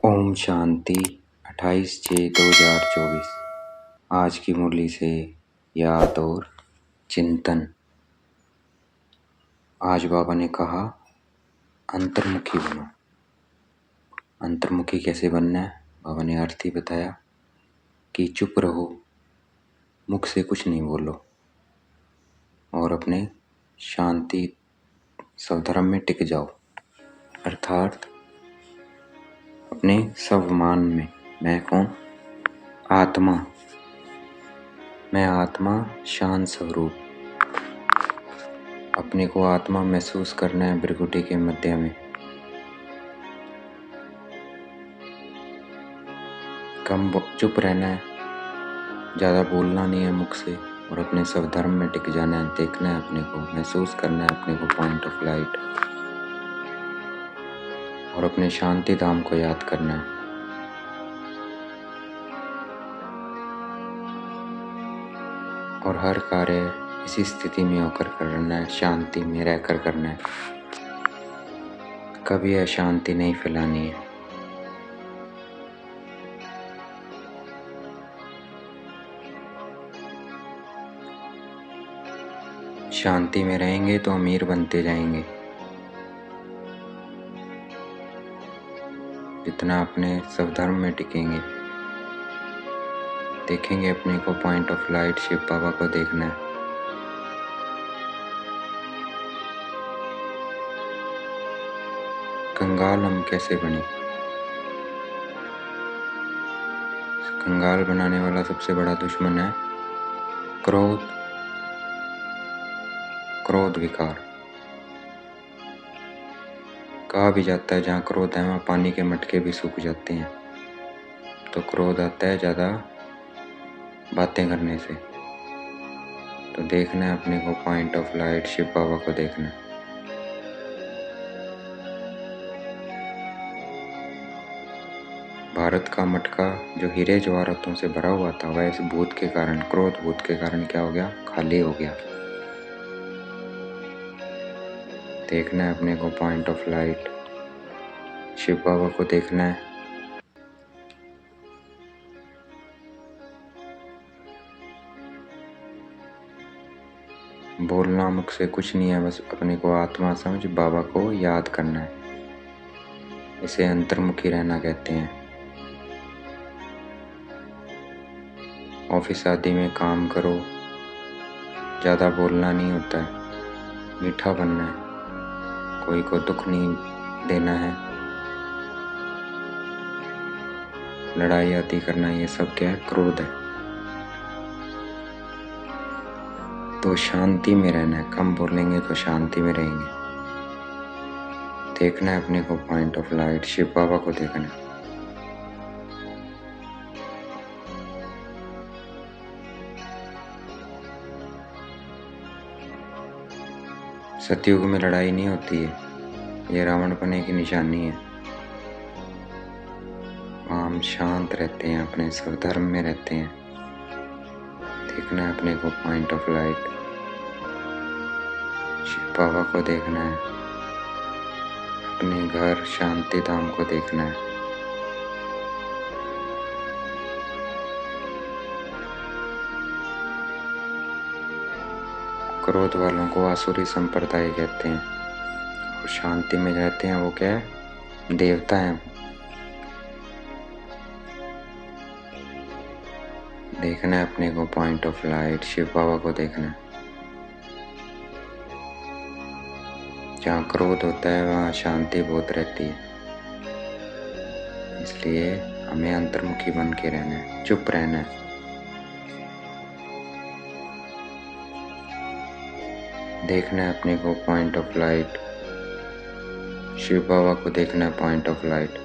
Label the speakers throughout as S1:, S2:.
S1: ओम शांति 28/6/2024। आज की मुरली से याद और चिंतन। आज बाबा ने कहा अंतर्मुखी बनो। अंतर्मुखी कैसे बनना है? बाबा ने अर्थ ही बताया कि चुप रहो, मुख से कुछ नहीं बोलो और अपने शांति स्वधर्म में टिक जाओ, अर्थात अपने स्वमान में। मैं कौन? आत्मा। मैं आत्मा, शांत स्वरूप। अपने को आत्मा महसूस करना है भृकुटी के मध्य में। कम चुप रहना है, ज़्यादा बोलना नहीं है मुख से और अपने स्वधर्म में टिक जाना है। देखना है अपने को, महसूस करना है अपने को पॉइंट ऑफ लाइट और अपने शांति धाम को याद करना है। और हर कार्य इसी स्थिति में होकर करना है, शांति में रहकर करना है। कभी अशांति नहीं फैलानी है। शांति में रहेंगे तो अमीर बनते जाएंगे। जितना अपने स्वधर्म में टिकेंगे, देखेंगे अपने को पॉइंट ऑफ लाइट, शिव बाबा को देखना है। कंगाल हम कैसे बने? कंगाल बनाने वाला सबसे बड़ा दुश्मन है क्रोध। क्रोध विकार। कहा भी जाता है जहाँ क्रोध है वहाँ पानी के मटके भी सूख जाते हैं। तो क्रोध आता है ज़्यादा बातें करने से। तो देखना है अपने को पॉइंट ऑफ लाइट, शिव बाबा को देखना है। भारत का मटका जो हीरे जवाहरातों से भरा हुआ था वह इस भूत के कारण, क्रोध भूत के कारण क्या हो गया? खाली हो गया। देखना है अपने को पॉइंट ऑफ लाइट, शिव बाबा को देखना है। बोलना मुख से कुछ नहीं है, बस अपने को आत्मा समझ बाबा को याद करना है। इसे अंतर्मुखी रहना कहते हैं। ऑफिस आदि में काम करो, ज़्यादा बोलना नहीं होता है, मीठा बनना है, कोई को दुख नहीं देना है, लड़ाई आदि करना, ये सब क्या है? क्रोध है। तो शांति में रहना है, कम बोलेंगे तो शांति में रहेंगे। देखना है अपने को पॉइंट ऑफ लाइट, शिव बाबा को देखना है। सतयुग में लड़ाई नहीं होती है, ये रावणपने की निशानी है। वहाँ हम शांत रहते हैं, अपने स्वधर्म में रहते हैं। देखना है अपने को पॉइंट ऑफ लाइट, शिव बाबा को देखना है। अपने घर शांति धाम को देखना है। क्रोध वालों को आसुरी संप्रदाय कहते हैं और शांति में रहते हैं वो क्या है? देवता हैं। देखना है अपने को पॉइंट ऑफ लाइट, शिव बाबा को देखना है। जहाँ क्रोध होता है वहाँ शांति बहुत रहती है। इसलिए हमें अंतर्मुखी बन के रहना है, चुप रहना है। देखना है अपने को पॉइंट ऑफ लाइट, शिव बाबा को देखना है पॉइंट ऑफ लाइट।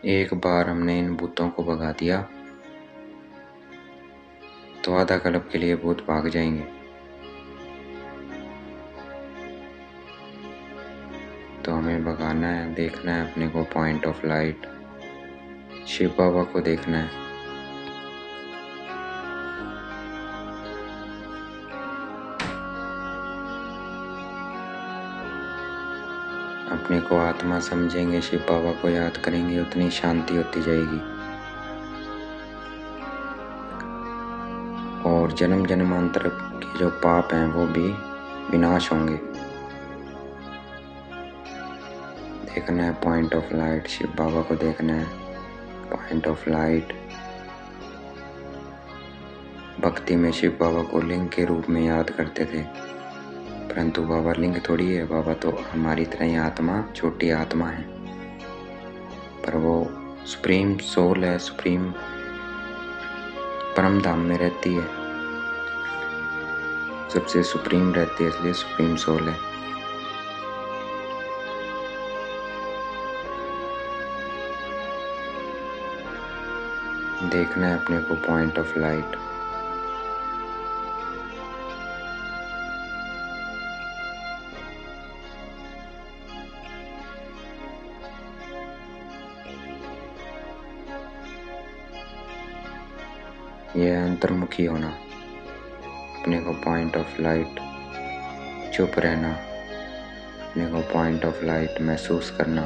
S1: एक बार हमने इन भूतों को भगा दिया तो आधा कल्प के लिए भूत भाग जाएंगे। तो हमें भगाना है, देखना है अपने को पॉइंट ऑफ लाइट, शिव बाबा को देखना है। अपने को आत्मा समझेंगे, शिव बाबा को याद करेंगे, उतनी शांति होती जाएगी और जन्म जन्मांतर के जो पाप हैं वो भी विनाश होंगे। देखना है पॉइंट ऑफ लाइट, शिव बाबा को देखना है पॉइंट ऑफ लाइट। भक्ति में शिव बाबा को लिंग के रूप में याद करते थे, परंतु बाबा लिंग थोड़ी है, बाबा तो हमारी तरह ही आत्मा, छोटी आत्मा है, पर वो सुप्रीम सोल है, सुप्रीम परम धाम में रहती है, सबसे सुप्रीम रहती है, इसलिए सुप्रीम सोल है। देखना है अपने को पॉइंट ऑफ लाइट। यह अंतर्मुखी होना, अपने को पॉइंट ऑफ लाइट, चुप रहना, अपने को पॉइंट ऑफ लाइट महसूस करना।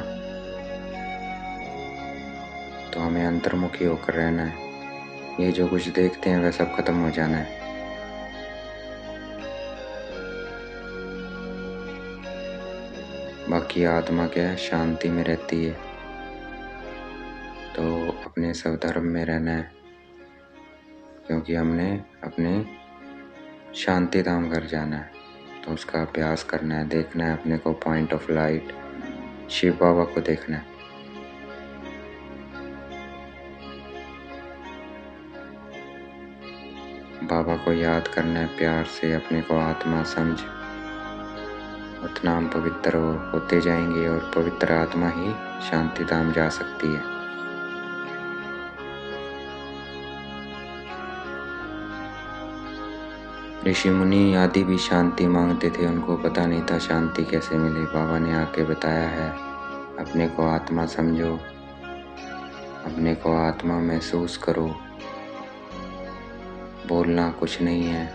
S1: तो हमें अंतर्मुखी होकर रहना है। ये जो कुछ देखते हैं वह सब खत्म हो जाना है। बाकी आत्मा क्या है, शांति में रहती है। तो अपने स्वधर्म में रहना है, क्योंकि हमने अपने शांति धाम घर जाना है, तो उसका अभ्यास करना है। देखना है अपने को पॉइंट ऑफ लाइट, शिव बाबा को देखना है। बाबा को याद करना है प्यार से, अपने को आत्मा समझ। उतना हम पवित्र होते जाएंगे और पवित्र आत्मा ही शांति धाम जा सकती है। ऋषि मुनि आदि भी शांति मांगते थे, उनको पता नहीं था शांति कैसे मिले। बाबा ने आके बताया है, अपने को आत्मा समझो, अपने को आत्मा महसूस करो, बोलना कुछ नहीं है।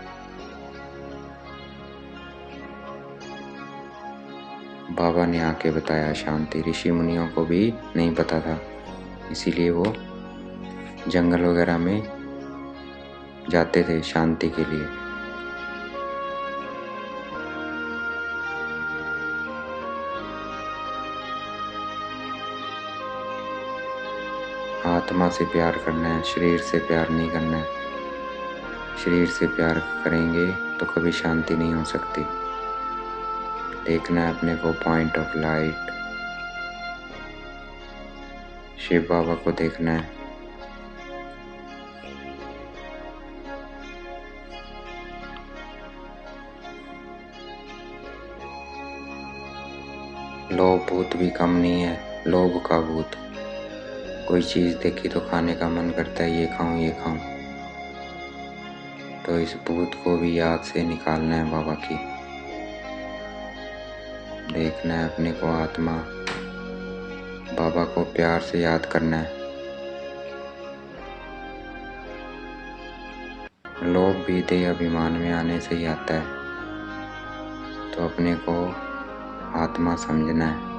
S1: बाबा ने आके बताया शांति। ऋषि मुनियों को भी नहीं पता था, इसीलिए वो जंगल वगैरह में जाते थे शांति के लिए। आत्मा से प्यार करना है, शरीर से प्यार नहीं करना है। शरीर से प्यार करेंगे तो कभी शांति नहीं हो सकती। देखना है अपने को पॉइंट ऑफ लाइट, शिव बाबा को देखना है। लोभ भूत भी कम नहीं है, लोभ का भूत। कोई चीज देखी तो खाने का मन करता है, ये खाऊं ये खाऊं। तो इस भूत को भी याद से निकालना है बाबा की। देखना है अपने को आत्मा, बाबा को प्यार से याद करना है। लोभ भी देह अभिमान में आने से ही आता है, तो अपने को आत्मा समझना है।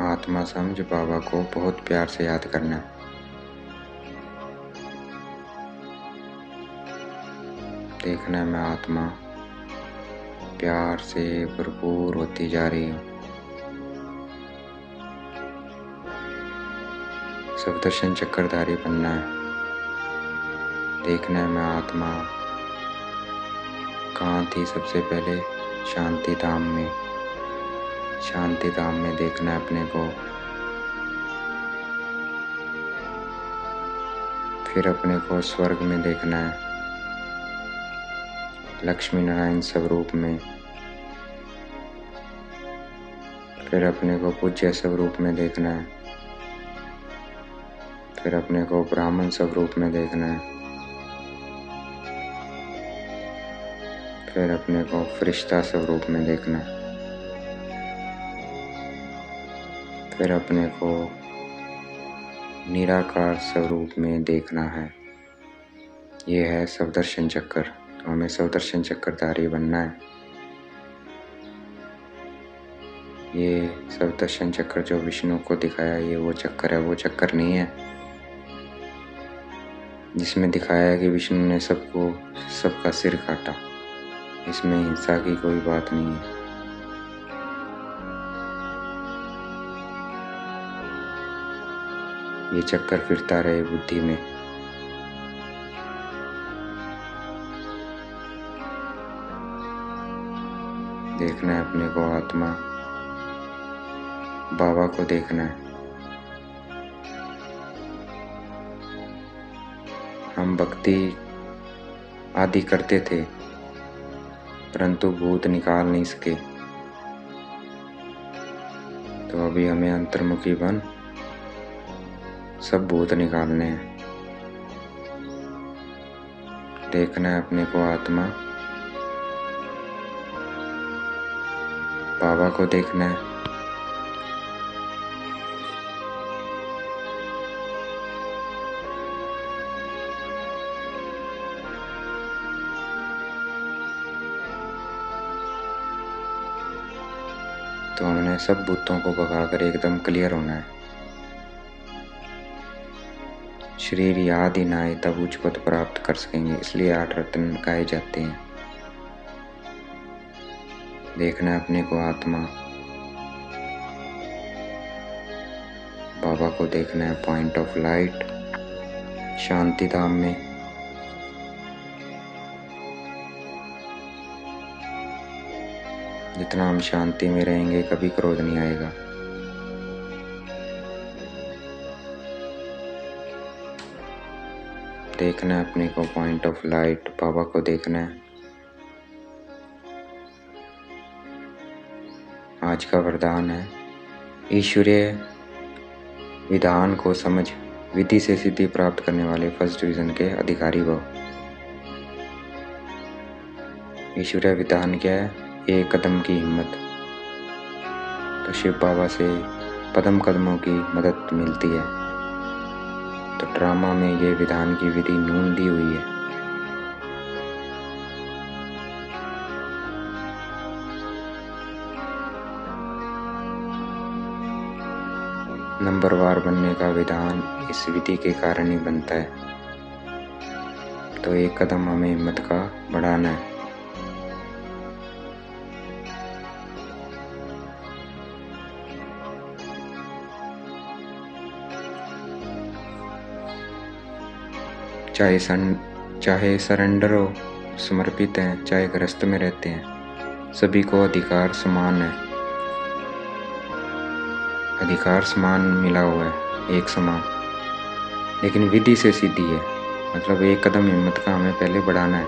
S1: आत्मा समझ, बाबा को बहुत प्यार से याद करना है। देखना है मैं आत्मा प्यार से भरपूर होती जा रही हूँ। सप्तर्षि चक्रधारी बनना है। देखना है मैं आत्मा कहाँ थी सबसे पहले, शांति धाम में। शांति धाम में देखना है अपने को। फिर अपने को स्वर्ग में देखना है, लक्ष्मी नारायण स्वरूप में। फिर अपने को पूज्य स्वरूप में देखना है। फिर अपने को ब्राह्मण स्वरूप में देखना है। फिर अपने को फरिश्ता स्वरूप में देखना है। फिर अपने को निराकार स्वरूप में देखना है। ये है सवदर्शन चक्र। तो हमें सवदर्शन चक्रधारी बनना है। ये सवदर्शन चक्र जो विष्णु को दिखाया, ये वो चक्कर है, वो चक्कर नहीं है जिसमें दिखाया है कि विष्णु ने सबका सिर काटा। इसमें हिंसा की कोई बात नहीं है। ये चक्कर फिरता रहे बुद्धि में। देखना है अपने को आत्मा, बाबा को देखना है। हम भक्ति आदि करते थे परंतु भूत निकाल नहीं सके, तो अभी हमें अंतर्मुखी बन सब भूत निकालने हैं। देखना है अपने को आत्मा, बाबा को देखना है। तो हमने सब भूतों को भगाकर एकदम क्लियर होना है। शरीर याद ही ना आए तब उच्च पद प्राप्त कर सकेंगे, इसलिए 8 रत्न गाए जाते हैं। देखना है अपने को आत्मा, बाबा को देखना है पॉइंट ऑफ लाइट, शांति धाम में। जितना हम शांति में रहेंगे कभी क्रोध नहीं आएगा। देखना है अपने को पॉइंट ऑफ लाइट, बाबा को देखना है। आज का वरदान है, ईश्वरीय विधान को समझ विधि से सिद्धि प्राप्त करने वाले फर्स्ट डिवीजन के अधिकारी भव। ईश्वरीय विधान क्या है? एक कदम की हिम्मत। तो शिव बाबा से पदम कदमों की मदद मिलती है। तो ड्रामा में ये विधान की विधि नून दी हुई है। नंबरवार बनने का विधान इस विधि के कारण ही बनता है। तो एक कदम हमें हिम्मत का बढ़ाना है। चाहे सरेंडर हो, समर्पित हैं, चाहे गृहस्थ में रहते हैं, सभी को अधिकार समान है। अधिकार समान मिला हुआ है, एक समान, लेकिन विधि से सिद्धि है। मतलब एक कदम हिम्मत का हमें पहले बढ़ाना है।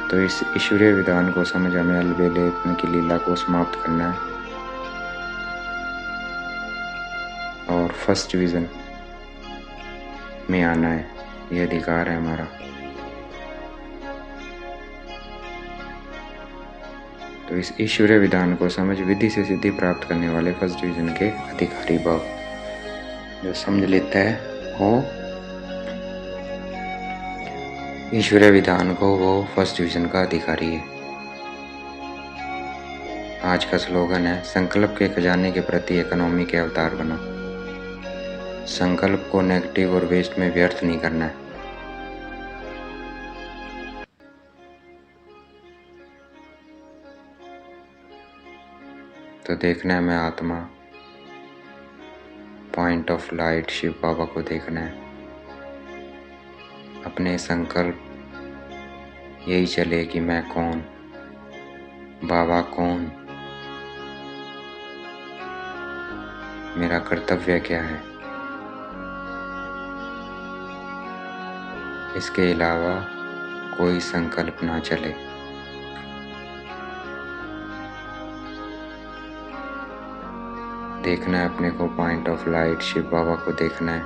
S1: तो इस ईश्वरीय विधान को समझ हमें अलबेलेपन की लीला को समाप्त करना है और फर्स्ट डिवीजन में आना है। यह अधिकार है हमारा। तो इस ईश्वरीय विधान को समझ विधि से सिद्धि प्राप्त करने वाले फर्स्ट डिवीजन के अधिकारी भाव। जो समझ लेता है वो ईश्वरीय विधान को, वो फर्स्ट डिवीजन का अधिकारी है। आज का स्लोगन है, संकल्प के खजाने के प्रति इकोनॉमी के अवतार बनो। संकल्प को नेगेटिव और वेस्ट में व्यर्थ नहीं करना है। तो देखना है मैं आत्मा, पॉइंट ऑफ लाइट शिव बाबा को देखना है। अपने संकल्प यही चले कि मैं कौन, बाबा कौन, मेरा कर्तव्य क्या है। इसके अलावा कोई संकल्प ना चले। देखना है अपने को पॉइंट ऑफ लाइट शिव बाबा को देखना है।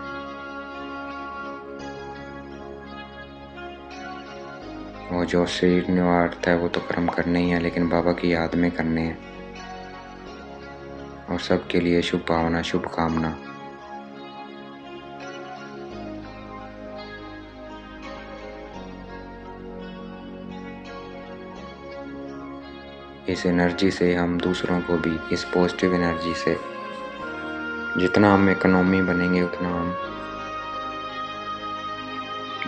S1: वो जो शरीर निवारता है वो तो कर्म करने ही है, लेकिन बाबा की याद में करने हैं। और सबके लिए शुभ भावना, शुभकामना। इस एनर्जी से हम दूसरों को भी, इस पॉजिटिव एनर्जी से जितना हम इकोनॉमी बनेंगे उतना हम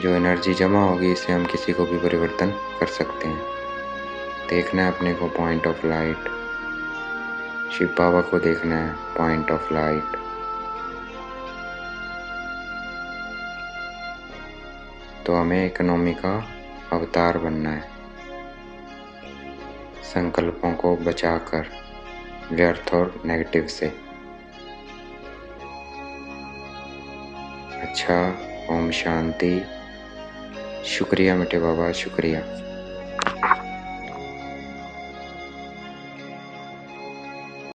S1: जो एनर्जी जमा होगी इससे हम किसी को भी परिवर्तन कर सकते हैं। देखना है अपने को पॉइंट ऑफ लाइट, शिव बाबा को देखना है पॉइंट ऑफ लाइट। तो हमें इकोनॉमी का अवतार बनना है, संकल्पों को बचाकर व्यर्थ और नेगेटिव से। अच्छा, ओम शांति। शुक्रिया मीठे बाबा, शुक्रिया।